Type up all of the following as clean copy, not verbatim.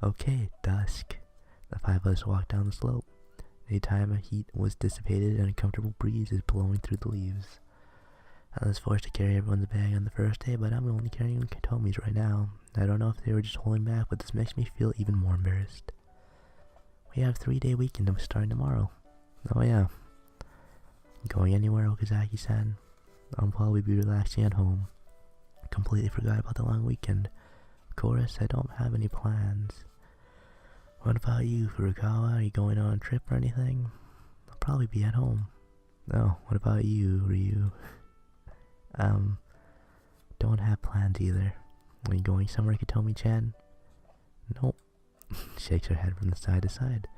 Okay, dusk. The five of us walked down the slope. Daytime heat was dissipated and a comfortable breeze is blowing through the leaves. I was forced to carry everyone's bag on the first day, but I'm only carrying Katomi's right now. I don't know if they were just holding back, but this makes me feel even more embarrassed. We have 3-day weekend starting tomorrow. Oh yeah. Going anywhere, Okazaki-san? I'll probably be relaxing at home. Completely forgot about the long weekend. Of course, I don't have any plans. What about you, Furukawa? Are you going on a trip or anything? I'll probably be at home. Oh, what about you, Ryu? Don't have plans either. Are you going somewhere, Katomi-chan? Nope. Shakes her head from the side to side.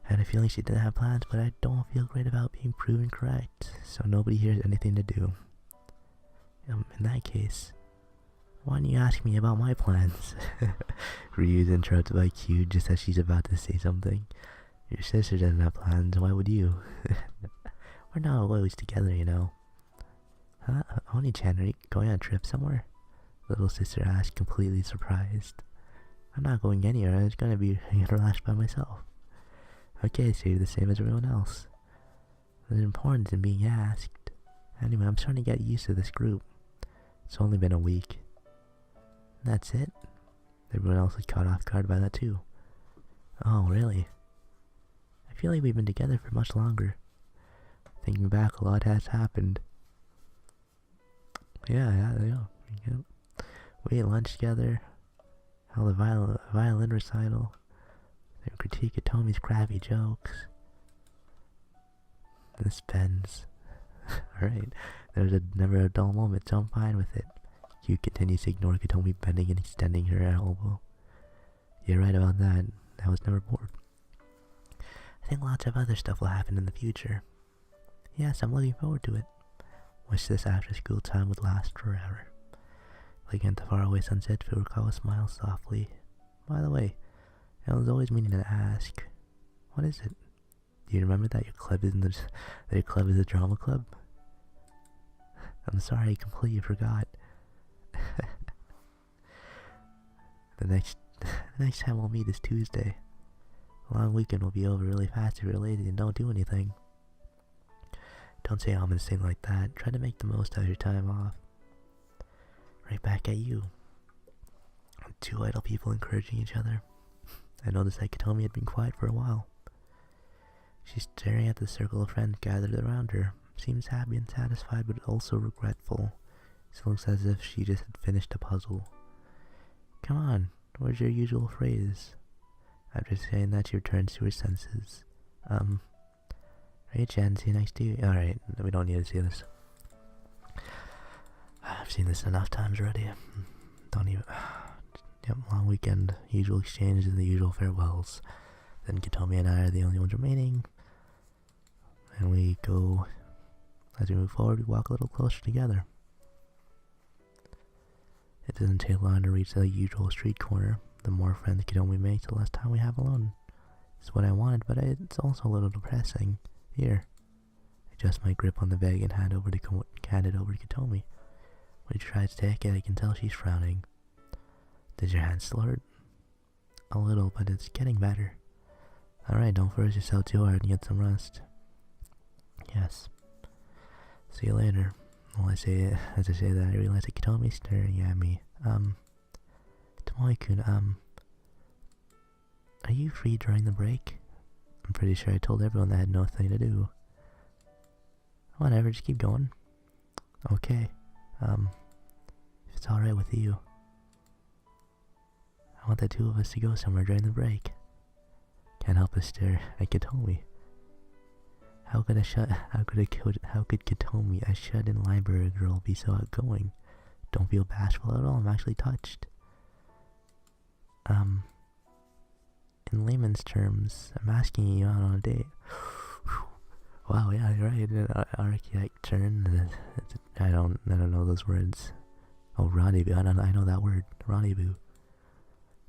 I had a feeling she didn't have plans, but I don't feel great about being proven correct, so nobody here has anything to do. In that case, why don't you ask me about my plans? Ryu's interrupted by Q just as she's about to say something. Your sister doesn't have plans, why would you? We're not always together, you know. Huh? Oni-chan, are you going on a trip somewhere? Little sister asked, completely surprised. I'm not going anywhere, I'm just gonna be relaxed by myself. Okay, so you're the same as everyone else. There's importance in being asked. Anyway, I'm starting to get used to this group. It's only been a week. That's it? Everyone else was caught off guard by that too. Oh, really? I feel like we've been together for much longer. Thinking back, a lot has happened. Yeah. We ate lunch together, held a violin recital, then critique Tomi's crappy jokes. This bends. Alright, there's never a dull moment, so I'm fine with it. Q continues to ignore Katomi bending and extending her elbow. You're right about that. I was never bored. I think lots of other stuff will happen in the future. Yes, I'm looking forward to it. Wish this after school time would last forever. Looking at the faraway sunset, Furukawa smiles softly. By the way, I was always meaning to ask, what is it? Do you remember that your club is a drama club? I'm sorry, I completely forgot. The next time we'll meet is Tuesday. The long weekend will be over really fast if you're lazy and don't do anything. Don't say ominous thing like that. Try to make the most out of your time off. Right back at you. Two idle people encouraging each other. I noticed that Katomi had been quiet for a while. She's staring at the circle of friends gathered around her. Seems happy and satisfied, but also regretful. She looks as if she just had finished a puzzle. Come on, where's your usual phrase? After saying that, she returns to her senses. Hey Jen, see you next to you. Alright, we don't need to see this. I've seen this enough times already. Don't even... Yep, long weekend, usual exchanges and the usual farewells. Then Katomi and I are the only ones remaining. And we go... As we move forward, we walk a little closer together. It doesn't take long to reach the usual street corner. The more friends Katomi makes, the less time we have alone. It's what I wanted, but it's also a little depressing. Here. Adjust my grip on the bag and hand it over to Katomi. When she tries to take it, I can tell she's frowning. Does your hand still hurt? A little, but it's getting better. Alright, don't force yourself too hard and get some rest. Yes. See you later. Well, as I say that, I realize that Katomi's staring at me. Tomoe-kun, are you free during the break? I'm pretty sure I told everyone that I had nothing to do. Whatever, just keep going. Okay. If it's alright with you. I want the two of us to go somewhere during the break. Can't help but stare at Katomi. How could Katomi, a shut-in library girl, be so outgoing? Don't feel bashful at all, I'm actually touched. In layman's terms, I'm asking you out on a date. Wow, yeah, you're right. An archaic turn. I don't know those words. Oh, rendezvous. I know that word. Rendezvous.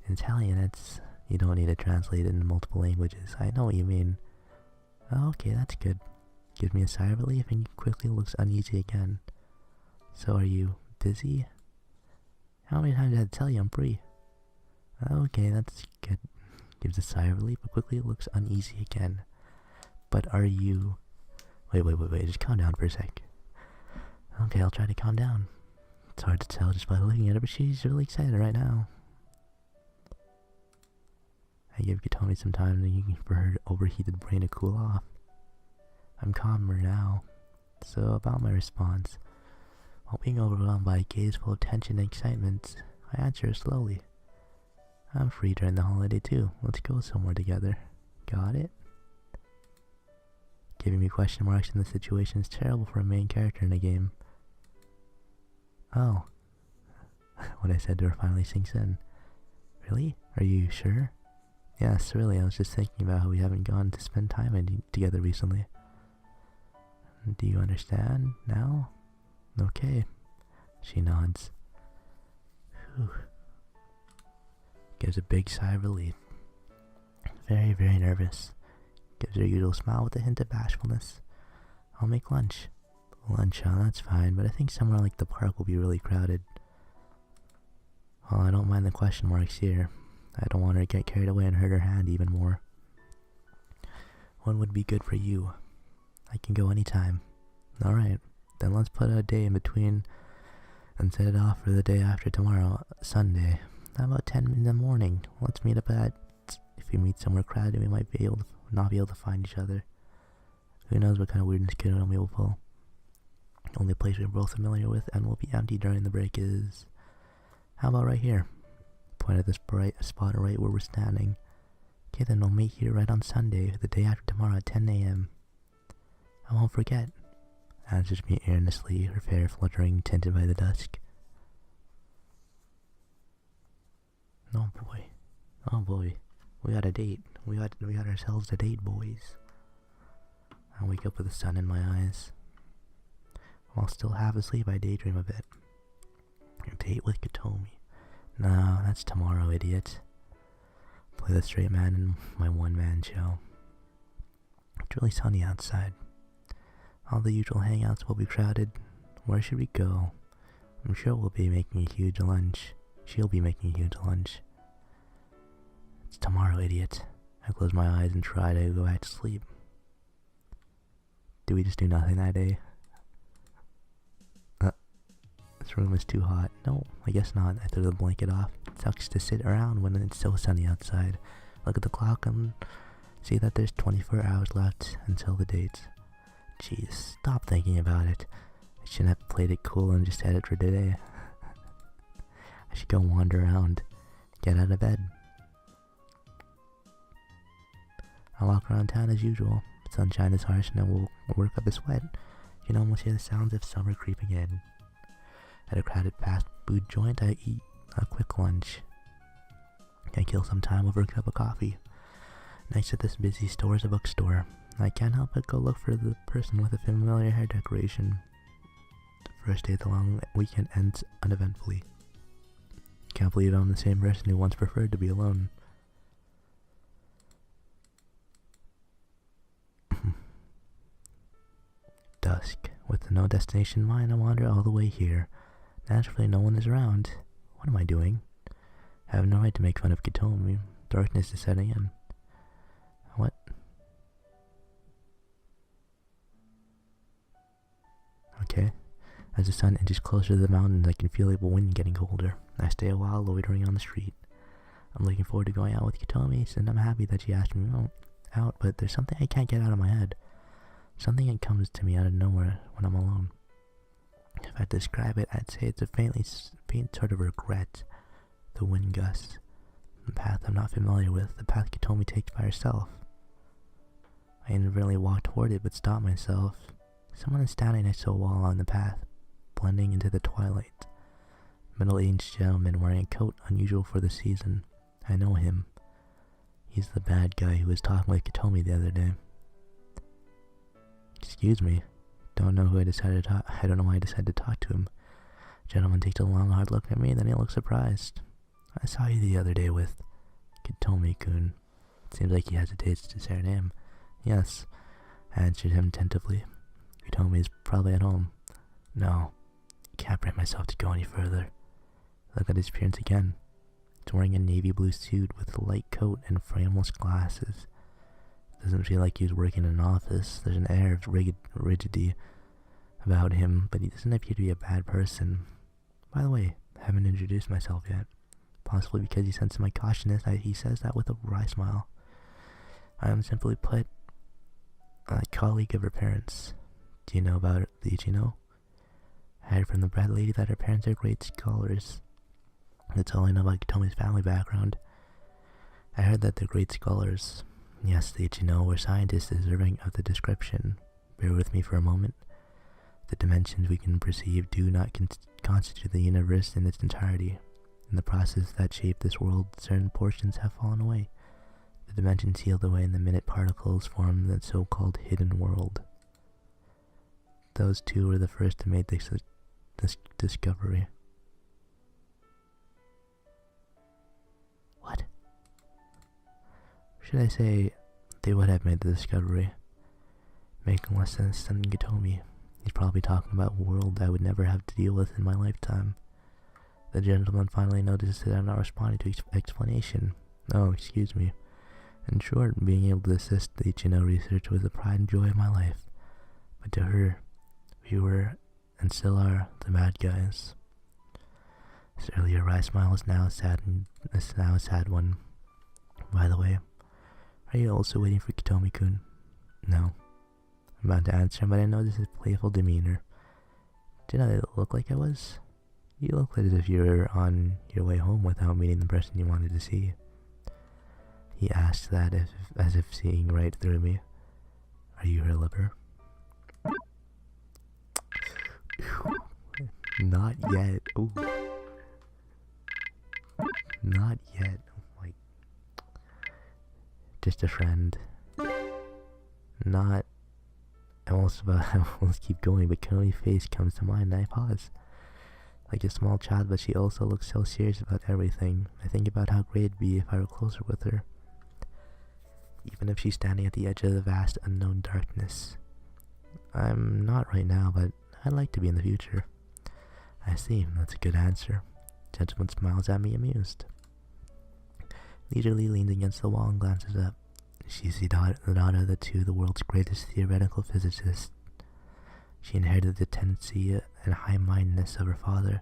In Italian, it's... You don't need to translate it in multiple languages. I know what you mean. Oh, okay, that's good. Gives me a sigh of relief and quickly looks uneasy again. So are you busy? How many times did I tell you I'm free? Okay, that's good. gives a sigh of relief, but quickly looks uneasy again. But are you... Wait, just calm down for a sec. Okay, I'll try to calm down. It's hard to tell just by looking at her, but she's really excited right now. I give Katomi some time for her overheated brain to cool off. I'm calmer now. So about my response. While being overwhelmed by a gaze full of tension and excitement, I answer her slowly. I'm free during the holiday too. Let's go somewhere together. Got it? Giving me question marks in the situation is terrible for a main character in a game. Oh. What I said to her finally sinks in. Really? Are you sure? Yes, really. I was just thinking about how we haven't gone to spend time together recently. Do you understand now? Okay. She nods. Whew. Gives a big sigh of relief. Very, very nervous. Gives her usual smile with a hint of bashfulness. I'll make lunch. Lunch, huh? That's fine, but I think somewhere like the park will be really crowded. Well, I don't mind the question marks here. I don't want her to get carried away and hurt her hand even more. When would be good for you? I can go anytime. Alright, then let's put a day in between and set it off for the day after tomorrow, Sunday. How about 10 in the morning? Let's meet up at... If we meet somewhere crowded, we might not be able to find each other. Who knows what kind of weirdness we will pull. The only place we're both familiar with and will be empty during the break is... How about right here? Point at this bright spot right where we're standing. Okay, then we'll meet here right on Sunday, the day after tomorrow at 10 a.m. I won't forget. Answers me earnestly, her hair fluttering, tinted by the dusk. Oh boy, we got a date. We got ourselves a date, boys. I wake up with the sun in my eyes. While still half asleep, I daydream a bit. A date with Katomi. No, that's tomorrow, idiot. Play the straight man in my one-man show. It's really sunny outside. All the usual hangouts will be crowded. Where should we go? I'm sure we'll be making a huge lunch. She'll be making a huge lunch. It's tomorrow, idiot. I close my eyes and try to go back to sleep. Do we just do nothing that day? This room is too hot. No, I guess not. I threw the blanket off. It sucks to sit around when it's so sunny outside. Look at the clock and see that there's 24 hours left until the date. Jeez, stop thinking about it. I shouldn't have played it cool and just had it for today. I should go wander around. Get out of bed. I walk around town as usual. Sunshine is harsh and I will work up a sweat. You can almost hear the sounds of summer creeping in. At a crowded fast food joint, I eat a quick lunch. I kill some time over a cup of coffee. Next to this busy store is a bookstore. I can't help but go look for the person with a familiar hair decoration. The first day of the long weekend ends uneventfully. Can't believe I'm the same person who once preferred to be alone. Dusk. With no destination in mind, I wander all the way here. Naturally, no one is around. What am I doing? I have no right to make fun of Katomi. Darkness is setting in. What? Okay. As the sun inches closer to the mountains, I can feel the wind getting colder. I stay a while loitering on the street. I'm looking forward to going out with Katomi, and I'm happy that she asked me out, but there's something I can't get out of my head. Something that comes to me out of nowhere when I'm alone. If I had to describe it, I'd say it's a faint sort of regret. The wind gusts. The path I'm not familiar with. The path Katomi takes by herself. I inadvertently walk toward it, but stop myself. Someone is standing next to a wall along the path, blending into the twilight. Middle-aged gentleman wearing a coat unusual for the season. I know him. He's the bad guy who was talking with Katomi the other day. Excuse me. Don't know who I decided to talk. I don't know why I decided to talk to him. Gentleman takes a long, hard look at me, then he looks surprised. I saw you the other day with Katomi-kun. Seems like he hesitates to say her name. Yes, I answered him tentatively. Katomi is probably at home. No, can't bring myself to go any further. Look at his appearance again. He's wearing a navy blue suit with a light coat and frameless glasses. Doesn't feel like he's working in an office. There's an air of rigidity about him, but he doesn't appear to be a bad person. By the way, I haven't introduced myself yet. Possibly because he senses my cautiousness, he says that with a wry smile. I am, simply put, a colleague of her parents. Do you know about the Ichino? I heard from the bread lady that her parents are great scholars. That's all I know about Kitomi's family background. I heard that they're great scholars. Yes, the Ichino were scientists deserving of the description. Bear with me for a moment. The dimensions we can perceive do not constitute the universe in its entirety. In the process that shaped this world, certain portions have fallen away. The dimensions sealed away and the minute particles form the so-called hidden world. Those two were the first to make this discovery. What? Should I say they would have made the discovery? Making less sense than Gatomi. He's probably talking about a world I would never have to deal with in my lifetime. The gentleman finally notices that I'm not responding to explanation. Oh, excuse me. In short, being able to assist the Ichino research was the pride and joy of my life. But to her, we were, and still are, the bad guys. This earlier wry smile is now a sad one. By the way, are you also waiting for Kitomi-kun? No. I'm about to answer him, but I noticed his playful demeanor. Did I look like I was? You look as if you were on your way home without meeting the person you wanted to see. He asked that as if seeing right through me. Are you her lover? Not yet. Ooh. Not yet. Like, just a friend. Not. I almost keep going, but Koni's face comes to mind and I pause. Like a small child, but she also looks so serious about everything. I think about how great it'd be if I were closer with her. Even if she's standing at the edge of the vast unknown darkness. I'm not right now, but I'd like to be in the future. I see, that's a good answer. Gentleman smiles at me, amused. Leisurely leans against the wall and glances up. She's the daughter of the world's greatest theoretical physicists. She inherited the tendency and high-mindedness of her father,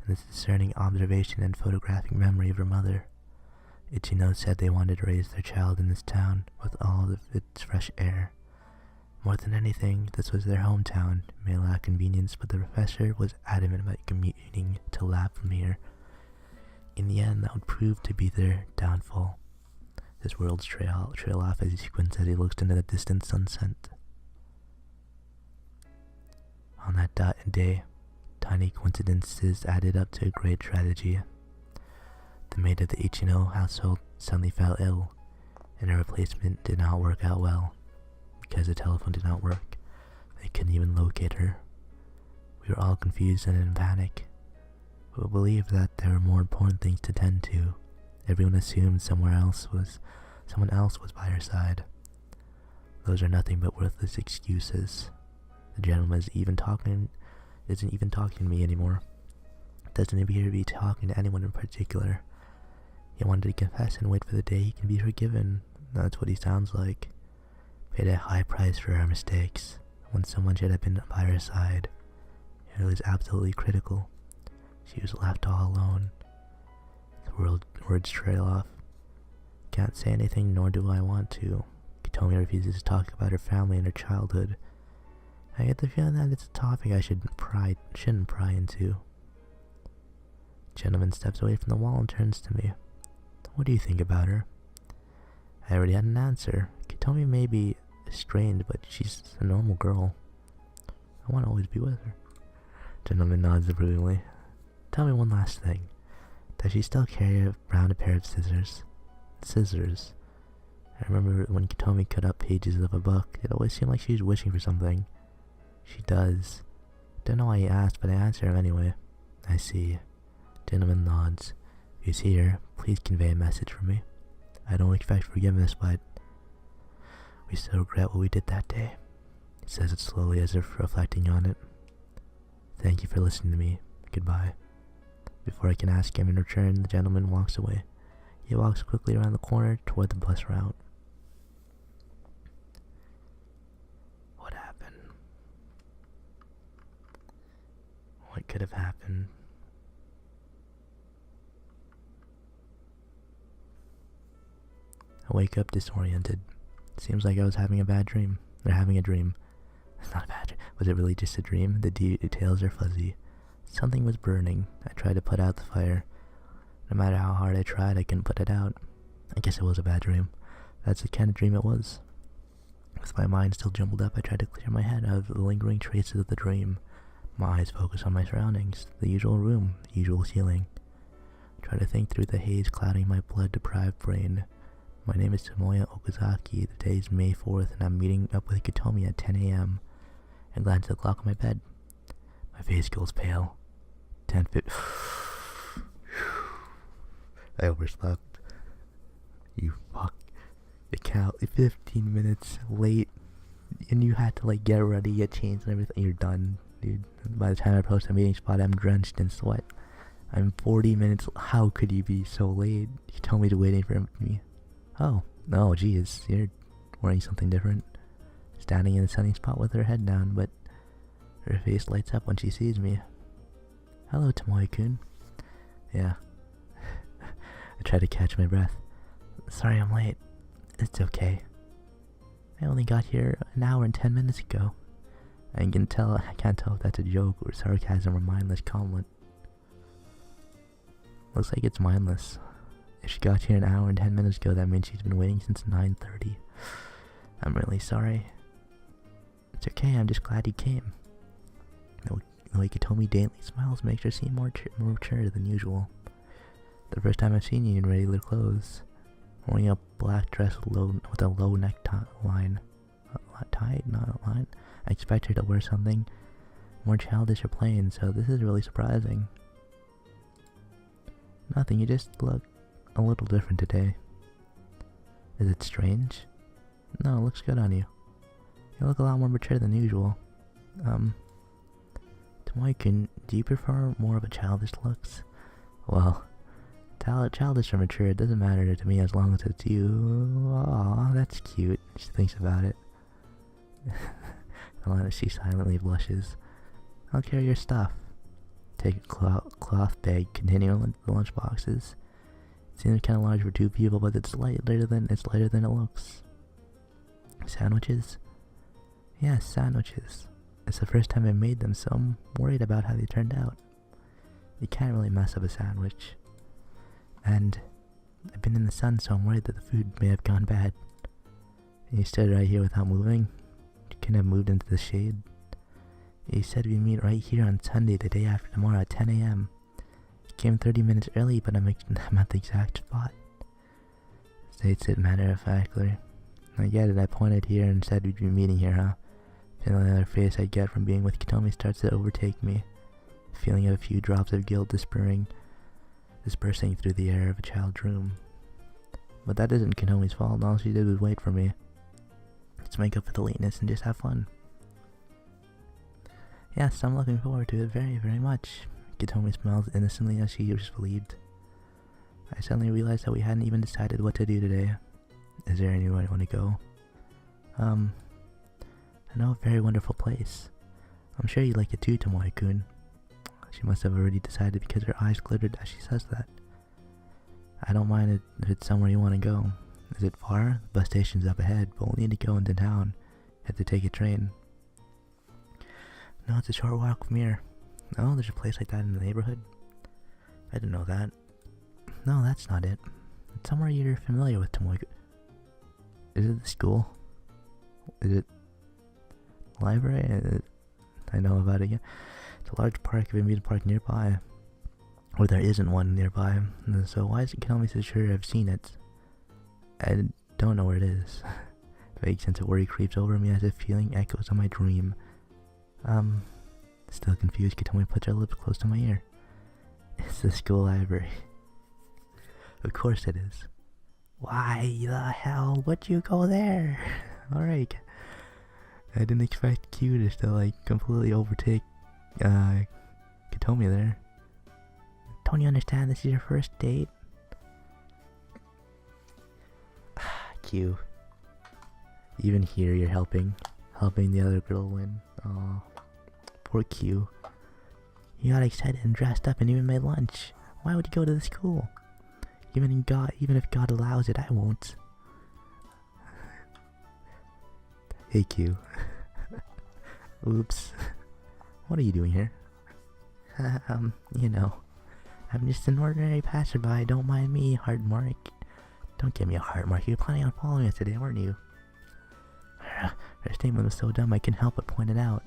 and the discerning observation and photographic memory of her mother. Ichino said they wanted to raise their child in this town with all of its fresh air. More than anything, this was their hometown. It may lack convenience, but the professor was adamant about commuting to lab from here. In the end, that would prove to be their downfall. His worlds trail off as he squints as he looks into the distant sunset. On that day, tiny coincidences added up to a great tragedy. The maid of the Ichino household suddenly fell ill, and her replacement did not work out well. Because the telephone did not work, they couldn't even locate her. We were all confused and in panic, but we believed that there were more important things to tend to. Everyone assumed someone else was by her side. Those are nothing but worthless excuses. The gentleman isn't even talking to me anymore. Doesn't appear to be talking to anyone in particular. He wanted to confess and wait for the day he can be forgiven. That's what he sounds like. Paid a high price for her mistakes, when someone should have been by her side. It was absolutely critical. She was left all alone. The words trail off. Can't say anything, nor do I want to. Kitomi refuses to talk about her family and her childhood. I get the feeling that it's a topic I shouldn't pry into. Gentleman steps away from the wall and turns to me. What do you think about her? I already had an answer. Kitomi may be strained, but she's a normal girl. I want to always be with her. Gentleman nods approvingly. Tell me one last thing. Does she still carry around a pair of scissors? Scissors. I remember when Kitomi cut up pages of a book, it always seemed like she was wishing for something. She does. Don't know why he asked, but I answered him anyway. I see. Gentleman nods. If you see her, please convey a message for me. I don't expect forgiveness, but we still regret what we did that day. He says it slowly as if reflecting on it. Thank you for listening to me. Goodbye. Before I can ask him in return, the gentleman walks away. He walks quickly around the corner toward the bus route. What happened? What could have happened? I wake up disoriented. Seems like I was having a bad dream. Or having a dream. It's not a bad dream. Was it really just a dream? The details are fuzzy. Something was burning. I tried to put out the fire. No matter how hard I tried, I couldn't put it out. I guess it was a bad dream. That's the kind of dream it was. With my mind still jumbled up, I tried to clear my head of the lingering traces of the dream. My eyes focused on my surroundings. The usual room, the usual ceiling. I tried to think through the haze clouding my blood-deprived brain. My name is Tomoya Okazaki. The day is May 4th, and I'm meeting up with Katomi at 10 a.m. I glance at the clock on my bed. My face goes pale. 10:50. I overslept. You fuck. The count 15 minutes late, and you had to like get ready, get changed and everything. You're done, dude. By the time I approach the meeting spot, I'm drenched in sweat. I'm 40 minutes. How could you be so late? You told me to wait for me. Oh, no, geez, you're wearing something different. Standing in a sunny spot with her head down, but her face lights up when she sees me. Hello, Tomoe-kun. Yeah. I try to catch my breath. Sorry I'm late. It's okay. I only got here an hour and 10 minutes ago. I can't tell if that's a joke or sarcasm or mindless comment. Looks like it's mindless. If she got here an hour and 10 minutes ago, that means she's been waiting since 9:30. I'm really sorry. It's okay, I'm just glad you came. The way Katomi daintily smiles makes her seem more mature than usual. The first time I've seen you in regular clothes. Wearing a black dress with a low neck line. Tie? Not a line. I expect her to wear something more childish or plain, so this is really surprising. Nothing, you just look a little different today. Is it strange? No, it looks good on you. You look a lot more mature than usual. Tomoe-kun, do you prefer more of a childish looks? Well, childish or mature, it doesn't matter to me as long as it's you. Aw, that's cute. She thinks about it. She silently blushes. I'll carry your stuff. Take a cloth bag containing the lunch boxes. It seems kind of large for two people, but it's lighter than it looks. Sandwiches? Yes, sandwiches. It's the first time I made them, so I'm worried about how they turned out. You can't really mess up a sandwich. And I've been in the sun, so I'm worried that the food may have gone bad. And you stood right here without moving? You couldn't have moved into the shade? You said we'd meet right here on Sunday, the day after tomorrow at 10 a.m. You came 30 minutes early, but I'm at the exact spot. States it matter-of-factly. I get it, I pointed here and said we'd be meeting here, huh? Feeling the other face I get from being with Katomi starts to overtake me. The feeling of a few drops of guilt dispersing through the air of a child's room. But that isn't Katomi's fault. All she did was wait for me. Let's make up for the lateness and just have fun. Yes, I'm looking forward to it very, very much. Katomi smiles innocently as she just believed. I suddenly realized that we hadn't even decided what to do today. Is there anywhere you want to go? I know a very wonderful place. I'm sure you'd like it too, Tomoe-kun. She must have already decided because her eyes glittered as she says that. I don't mind it if it's somewhere you want to go. Is it far? The bus station's up ahead, but we'll need to go into town. Have to take a train. No, it's a short walk from here. Oh, there's a place like that in the neighborhood? I didn't know that. No, that's not it. It's somewhere you're familiar with, Tomoe-kun. Is it the school? Is it library? I know about it, yeah. It's a large park, amusement park nearby. Or there isn't one nearby. So why is it Katomi so sure I've seen it? I don't know where it is. A vague sense of worry creeps over me as if feeling echoes of my dream. Still confused, Katomi puts her lips close to my ear. It's the school library. Of course it is. Why the hell would you go there? Alright. I didn't expect Q to like completely overtake Katomi there. Don't you understand this is your first date? Q. Even here you're helping the other girl win. Aw. Poor Q. You got excited and dressed up and even made lunch. Why would you go to the school? Even if God allows it, I won't. Hey Q. Oops. What are you doing here? You know, I'm just an ordinary passerby. Don't mind me, heart mark. Don't give me a heart mark. You were planning on following us today, weren't you? Her statement was so dumb I couldn't help but point it out.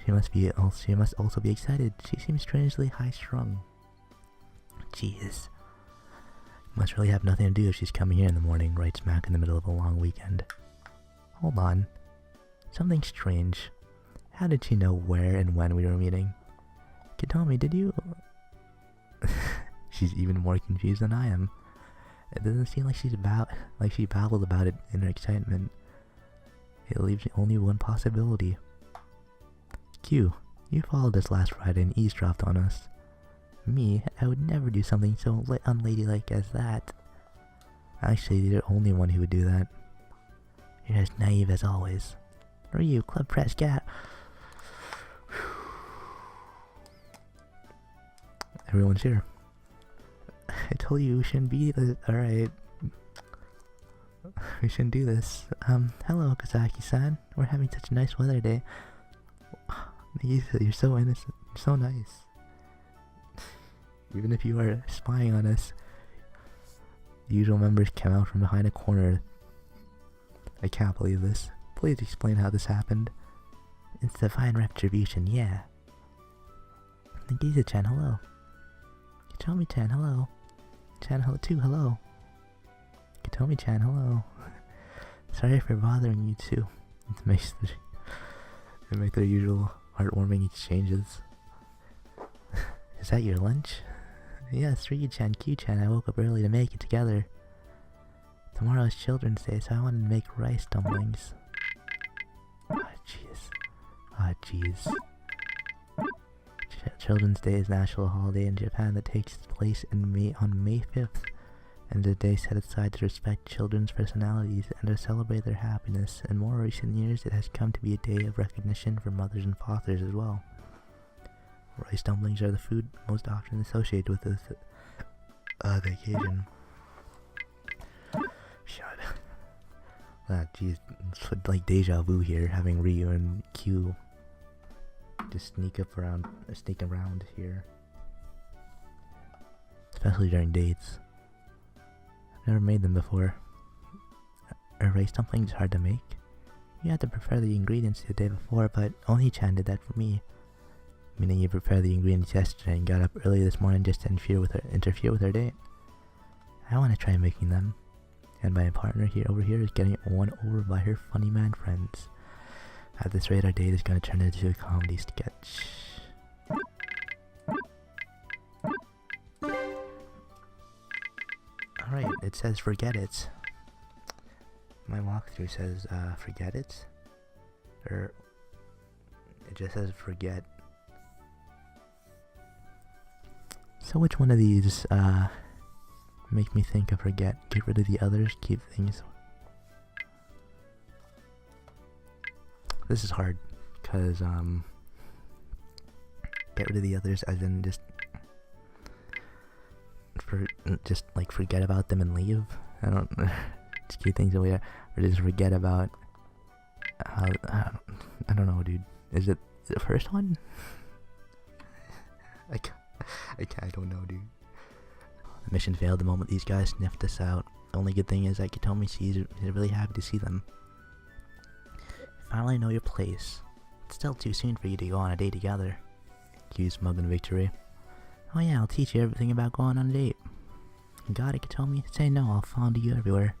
She must also be excited. She seems strangely high-strung. Jeez. Must really have nothing to do if she's coming here in the morning, right smack in the middle of a long weekend. Hold on. Something strange. How did she know where and when we were meeting? Katomi, did you... She's even more confused than I am. It doesn't seem like she babbled about it in her excitement. It leaves only one possibility. Q, you followed us last Friday and eavesdropped on us. Me, I would never do something so unladylike as that. Actually, you're the only one who would do that. You're as naive as always. Or you, Club Press, get out. Everyone's here. I told you we shouldn't be this. Alright. We shouldn't do this. Hello, Kazaki-san. We're having such a nice weather day. You're so innocent. You're so nice. Even if you are spying on us, the usual members came out from behind a corner. I can't believe this. Please explain how this happened. It's divine retribution, yeah. Nagisa-chan, hello. Katomi-chan, hello. Chan, hello too, hello. Katomi-chan, hello. Sorry for bothering you too. It makes their usual heartwarming exchanges. Is that your lunch? Yes, Ryu-chan, Q-chan, I woke up early to make it together. Tomorrow is Children's Day, so I wanted to make rice dumplings. Ah, jeez. Ah, jeez. Children's Day is a national holiday in Japan that takes place on May 5th, and is a day set aside to respect children's personalities and to celebrate their happiness. In more recent years, it has come to be a day of recognition for mothers and fathers as well. Rice dumplings are the food most often associated with this the occasion. Shut. Ah, jeez, it's like deja vu here, having Ryu and Q just sneak around here, especially during dates. I've never made them before. Are rice dumplings hard to make? You have to prepare the ingredients the day before, but Oni-chan did that for me. Meaning you prepared the ingredients yesterday and got up early this morning just to interfere with her date. I want to try making them, and my partner over here is getting won over by her funny man friends. At this rate, our date is going to turn into a comedy sketch. Alright, it says forget it. My walkthrough says forget it. Or it just says forget. So which one of these make me think of forget? Get rid of the others, keep things. This is hard, cause get rid of the others as in just like forget about them and leave. I don't just keep things away, or just forget about how I don't know, dude. Is it the first one? I don't know, dude. The mission failed the moment these guys sniffed us out. The only good thing is that Katomi sees really happy to see them. Finally know your place. It's still too soon for you to go on a date together. Q's smug in victory. Oh yeah, I'll teach you everything about going on a date. Got it, Katomi? Say no, I'll follow you everywhere.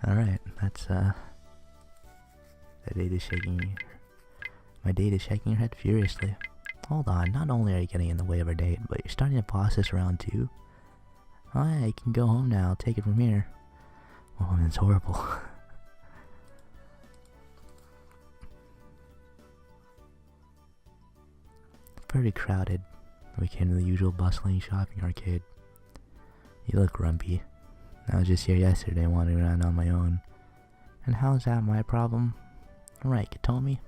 Alright, that's that date is shaking. My date is shaking her head furiously. Hold on, not only are you getting in the way of our date, but you're starting to boss us around too. Oh yeah, you can go home now, I'll take it from here. Oh, it's horrible. Pretty crowded. We came to the usual bustling shopping arcade. You look grumpy. I was just here yesterday wandering around on my own. And how's that my problem? Right, Katomi?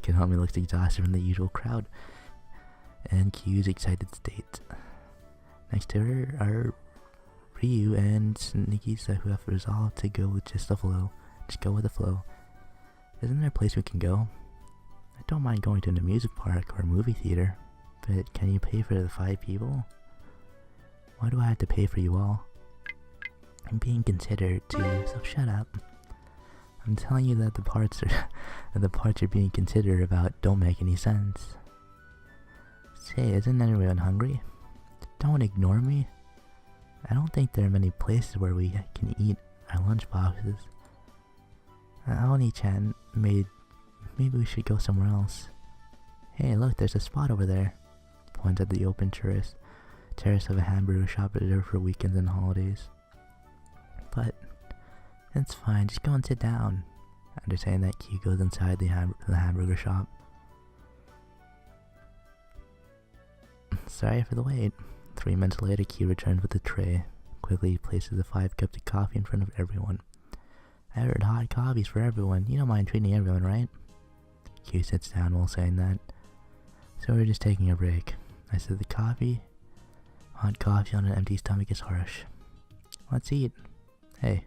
Katomi looks exhausted from the usual crowd and Kyu's excited state. Next to her are Ryu and Nagisa, who have resolved to go with just the flow. Just go with the flow. Isn't there a place we can go? I don't mind going to an amusement park or a movie theater, but can you pay for the 5 people? Why do I have to pay for you all? I'm being considered too, so shut up. I'm telling you that the parts you're being considerate about don't make any sense. Say, isn't everyone hungry? Don't ignore me. I don't think there are many places where we can eat our lunch boxes. Oni-chan, maybe we should go somewhere else. Hey, look, there's a spot over there. Points at the open terrace of a hamburger shop reserved for weekends and holidays. But it's fine, just go and sit down. Understanding that, Q goes inside the hamburger shop. Sorry for the wait. 3 minutes later, Q returns with a tray. Quickly places the 5 cups of coffee in front of everyone. I ordered hot coffees for everyone. You don't mind treating everyone, right? Q sits down while saying that. So we're just taking a break. I said the hot coffee on an empty stomach is harsh. Let's eat. Hey.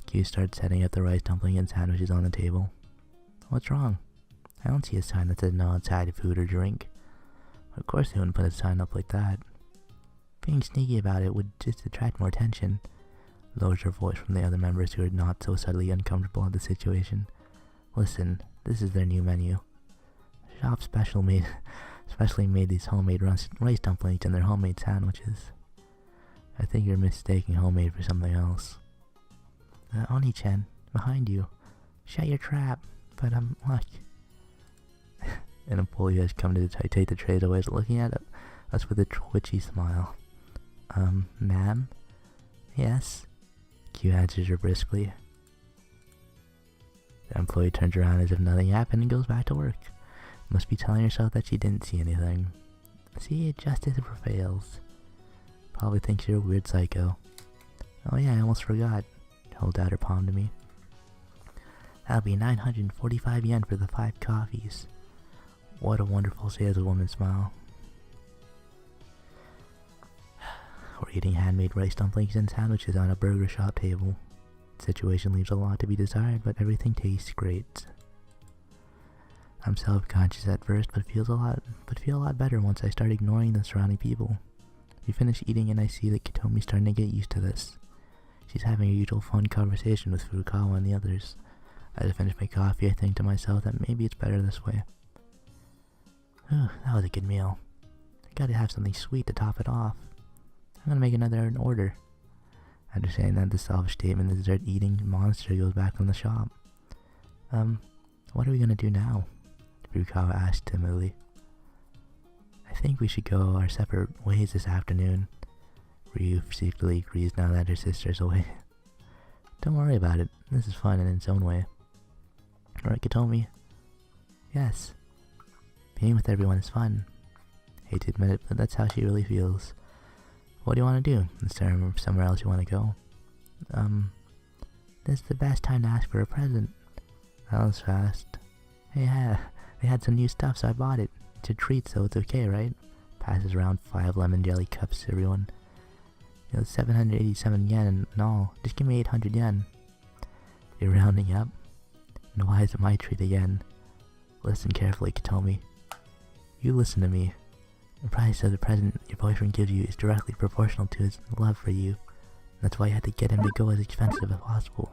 Q starts setting up the rice dumpling and sandwiches on the table. What's wrong? I don't see a sign that says no outside food or drink. Of course they wouldn't put a sign up like that. Being sneaky about it would just attract more attention. Lowers her voice from the other members who are not so subtly uncomfortable at the situation. Listen, this is their new menu. The shop specially made these homemade rice dumplings and their homemade sandwiches. I think you're mistaking homemade for something else. Oni-chan, behind you. Shut your trap. But look. An employee has come to take the trays away, looking at us with a twitchy smile. Ma'am? Yes? Q answers her briskly. The employee turns around as if nothing happened and goes back to work. Must be telling herself that she didn't see anything. See, justice prevails. Probably thinks you're a weird psycho. Oh yeah, I almost forgot. Hold out her palm to me. That'll be 945 yen for the 5 coffees. What a wonderful saleswoman smile. We're eating handmade rice dumplings and sandwiches on a burger shop table. The situation leaves a lot to be desired, but everything tastes great. I'm self-conscious at first, but feel a lot better once I start ignoring the surrounding people. We finish eating and I see that Katomi's starting to get used to this. She's having a usual fun conversation with Furukawa and the others. As I finish my coffee, I think to myself that maybe it's better this way. That was a good meal. I gotta have something sweet to top it off. I'm gonna make another order. Understanding that the selfish statement, the dessert-eating monster goes back in the shop. What are we gonna do now? Furukawa asked timidly. I think we should go our separate ways this afternoon. Ryu secretly agrees now that her sister's away. Don't worry about it. This is fun in its own way. Right, Katomi? Yes. Being with everyone is fun. Hate to admit it, but that's how she really feels. What do you want to do? Is there somewhere else you want to go? This is the best time to ask for a present. That was fast. Hey, they had some new stuff, so I bought it. It's a treat, so it's okay, right? Passes around 5 lemon jelly cups to everyone. You know, 787 yen and all. Just give me 800 yen. You're rounding up? And why is it my treat again? Listen carefully, Katomi. You listen to me. The price of the present your boyfriend gives you is directly proportional to his love for you. That's why you had to get him to go as expensive as possible.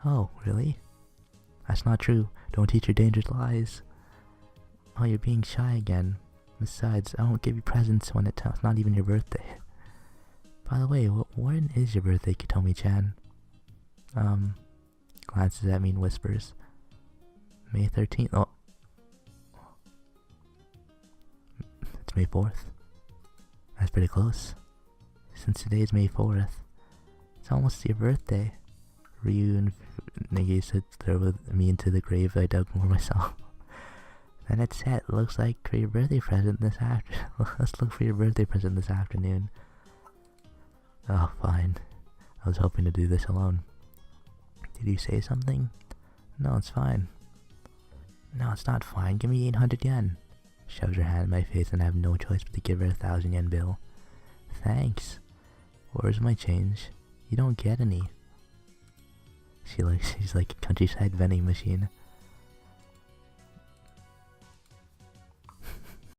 Oh, really? That's not true. Don't teach your dangerous lies. Oh, you're being shy again. Besides, I won't give you presents when it's not even your birthday. By the way, when is your birthday, Katomi-chan? Glances at me and whispers. May 13th. Oh. It's May 4th. That's pretty close. Since today's May 4th, it's almost your birthday. Ryu and Nagisa throw me into the grave I dug for myself. Then it's set. Looks like for your birthday present this Let's look for your birthday present this afternoon. Oh, fine. I was hoping to do this alone. Did you say something? No, it's fine. No, it's not fine. Give me 800 yen. Shoves her hand in my face and I have no choice but to give her a 1,000 yen bill. Thanks. Where's my change? You don't get any. She's like a countryside vending machine.